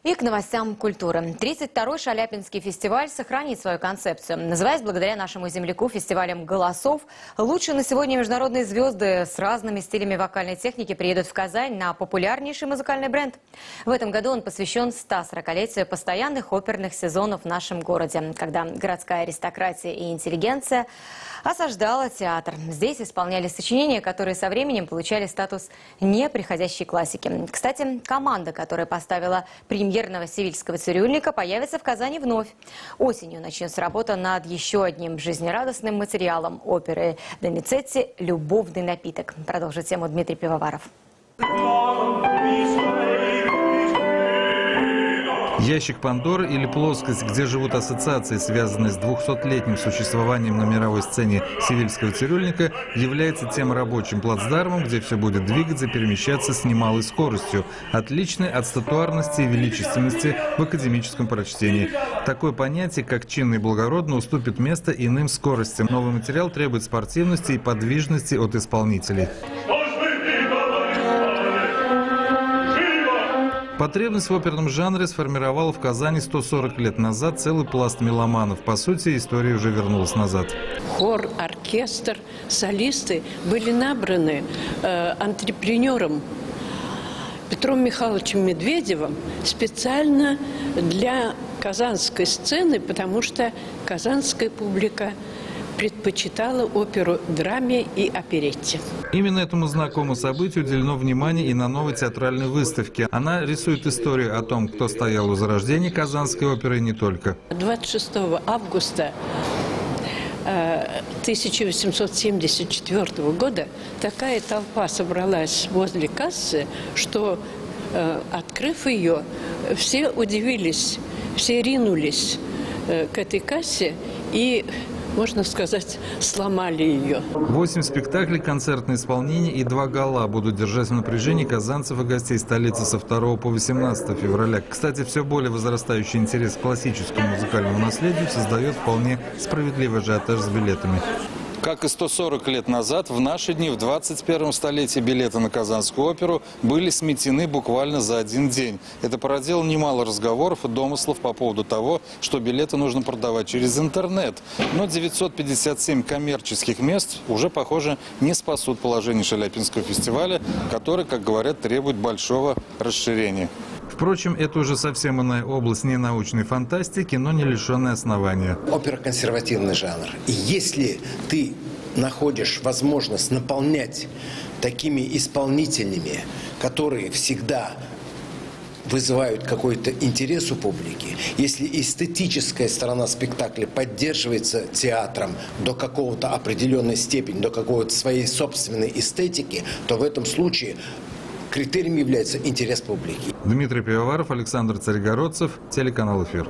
И к новостям культуры. 32-й Шаляпинский фестиваль сохранит свою концепцию. Называясь благодаря нашему земляку фестивалем голосов, лучшие на сегодня международные звезды с разными стилями вокальной техники приедут в Казань на популярнейший музыкальный бренд. В этом году он посвящен 140-летию постоянных оперных сезонов в нашем городе, когда городская аристократия и интеллигенция осаждала театр. Здесь исполняли сочинения, которые со временем получали статус неприходящей классики. Кстати, команда, которая поставила премьерного «Севильского цирюльника», появится в Казани вновь. Осенью начнется работа над еще одним жизнерадостным материалом оперы Доницетти «Любовный напиток». Продолжит тему Дмитрий Пивоваров. Ящик Пандоры или плоскость, где живут ассоциации, связанные с 200-летним существованием на мировой сцене Севильского цирюльника, является тем рабочим плацдармом, где все будет двигаться, перемещаться с немалой скоростью, отличной от статуарности и величественности в академическом прочтении. Такое понятие, как чинно и благородно, уступит место иным скоростям. Новый материал требует спортивности и подвижности от исполнителей. Потребность в оперном жанре сформировала в Казани 140 лет назад целый пласт меломанов. По сути, история уже вернулась назад. Хор, оркестр, солисты были набраны антрепренером Петром Михайловичем Медведевым специально для казанской сцены, потому что казанская публика предпочитала оперу драме и оперетте. Именно этому знакомому событию уделено внимание и на новой театральной выставке. Она рисует историю о том, кто стоял у зарождения казанской оперы и не только. 26 августа 1874 года такая толпа собралась возле кассы, что, открыв ее, все удивились, все ринулись к этой кассе и, можно сказать, сломали ее. 8 спектаклей, концертное исполнение и 2 гала будут держать в напряжении казанцев и гостей столицы со 2 по 18 февраля. Кстати, все более возрастающий интерес к классическому музыкальному наследию создает вполне справедливый ажиотаж с билетами. Как и 140 лет назад, в наши дни, в 21 столетии, билеты на Казанскую оперу были сметены буквально за один день. Это породило немало разговоров и домыслов по поводу того, что билеты нужно продавать через интернет. Но 957 коммерческих мест уже, похоже, не спасут положение Шаляпинского фестиваля, который, как говорят, требует большого расширения. Впрочем, это уже совсем иная область ненаучной фантастики, но не лишенная основания. Опера – консервативный жанр. И если ты находишь возможность наполнять такими исполнителями, которые всегда вызывают какой-то интерес у публики, если эстетическая сторона спектакля поддерживается театром до какого-то определенной степени, до какой-то своей собственной эстетики, то в этом случае критерием является интерес публики. Дмитрий Пивоваров, Александр Царегородцев, телеканал «Эфир».